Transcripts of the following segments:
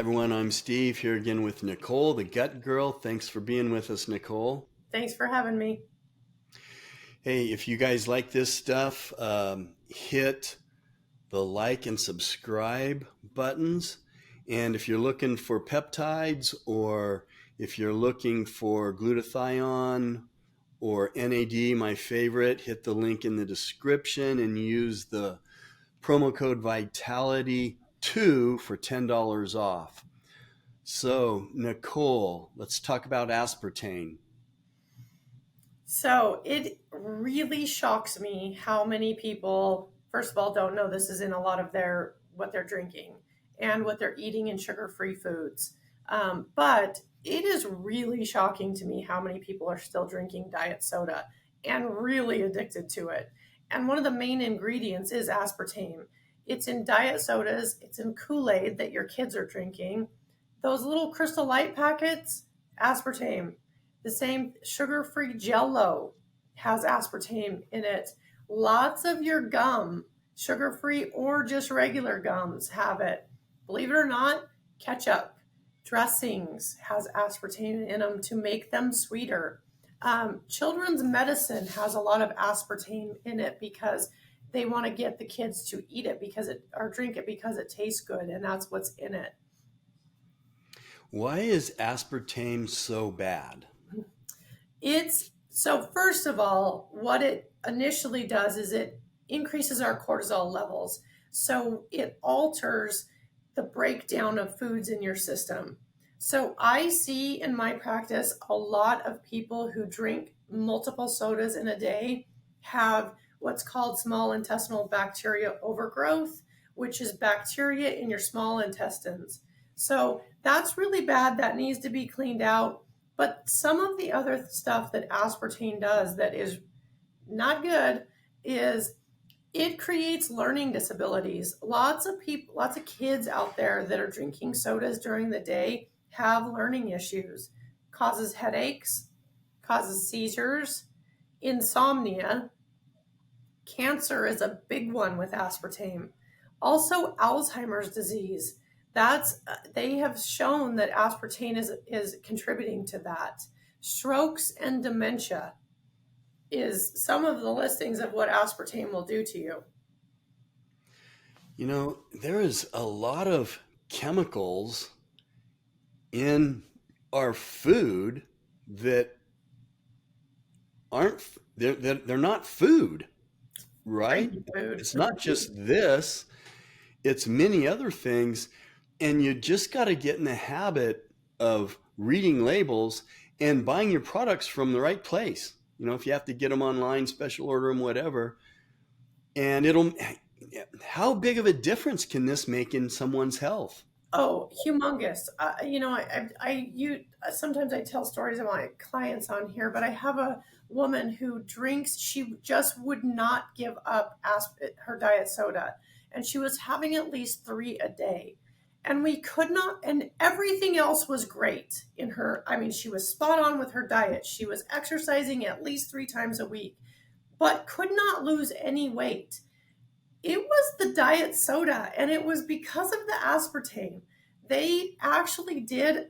Hi everyone, I'm Steve here again with Nicole, the Gut Girl. Thanks for being with us, Nicole. Thanks for having me. Hey, if you guys like this stuff, hit the like and subscribe buttons. And if you're looking for peptides or if you're looking for glutathione or NAD, my favorite, hit the link in the description and use the promo code Vitality2 for $10 off. So, Nicole, let's talk about aspartame. So it really shocks me how many people, first of all, don't know this is in a lot of their what they're drinking and what they're eating in sugar-free foods. But it is really shocking to me how many people are still drinking diet soda and really addicted to it. And one of the main ingredients is aspartame. It's in diet sodas, it's in Kool-Aid that your kids are drinking. Those little Crystal Light packets, aspartame. The same sugar-free Jello has aspartame in it. Lots of your gum, sugar-free or just regular gums, have it. Believe it or not, ketchup, dressings has aspartame in them to make them sweeter. Children's medicine has a lot of aspartame in it because they want to get the kids to eat it because it or drink it because it tastes good, and that's what's in it. Why is aspartame so bad? It's so, first of all, what it initially does is it increases our cortisol levels. So it alters the breakdown of foods in your system. So I see in my practice a lot of people who drink multiple sodas in a day have what's called small intestinal bacteria overgrowth, which is bacteria in your small intestines. So that's really bad. That needs to be cleaned out. But some of the other stuff that aspartame does that is not good is it creates learning disabilities. Lots of people, lots of kids out there that are drinking sodas during the day have learning issues. Causes headaches, causes seizures, insomnia. Cancer is a big one with aspartame. Also, Alzheimer's disease. That's they have shown that aspartame is contributing to that. Strokes and dementia is some of the listings of what aspartame will do to you. You know, there is a lot of chemicals in our food that aren't, they're not food, right? Drinking food. It's not just this, it's many other things. And you just got to get in the habit of reading labels and buying your products from the right place. You know, if you have to get them online, special order them, whatever, and it'll, how big of a difference can this make in someone's health? Oh, humongous. Sometimes I tell stories of my clients on here, but I have a woman who drinks, she just would not give up her diet soda. And she was having at least three a day. And we could not, and everything else was great in her. I mean, she was spot on with her diet. She was exercising at least three times a week, but could not lose any weight. It was the diet soda, and it was because of the aspartame. They actually did,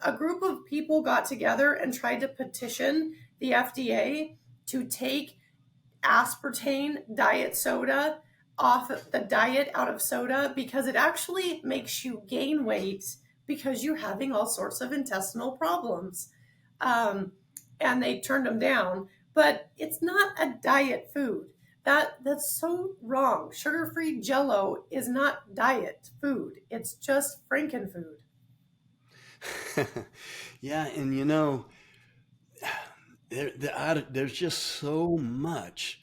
a group of people got together and tried to petition the FDA to take aspartame diet soda off of the diet out of soda because it actually makes you gain weight because you're having all sorts of intestinal problems. Um, and they turned them down, but it's not a diet food. That's so wrong. Sugar-free Jello is not diet food. It's just Frankenfood. Yeah, and you know, there's just so much.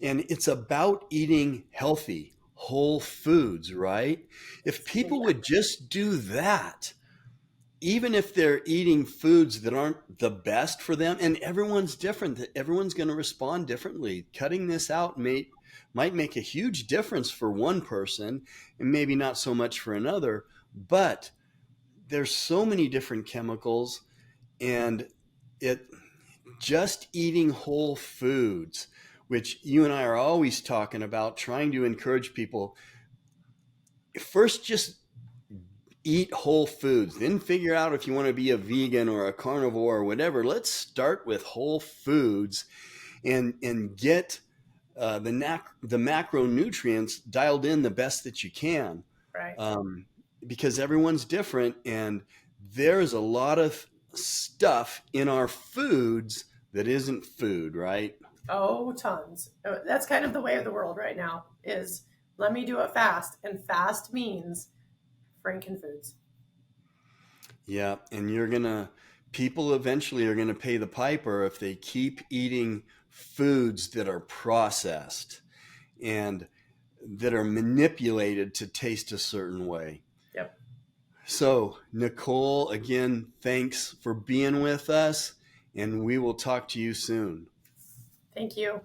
And it's about eating healthy, whole foods, right? If people would just do that, even if they're eating foods that aren't the best for them, and everyone's different, everyone's going to respond differently. Cutting this out might make a huge difference for one person and maybe not so much for another, but there's so many different chemicals and it just eating whole foods, which you and I are always talking about, trying to encourage people first just eat whole foods. Then figure out if you want to be a vegan or a carnivore or whatever. Let's start with whole foods and get the macronutrients dialed in the best that you can, Right. um, because everyone's different, and there's a lot of stuff in our foods that isn't food, right? Oh, tons. That's kind of the way of the world right now is let me do it fast. And fast means Franken foods. Yeah, and people eventually are gonna pay the piper if they keep eating foods that are processed and that are manipulated to taste a certain way. Yep. So, Nicole, again, thanks for being with us, and we will talk to you soon. Thank you.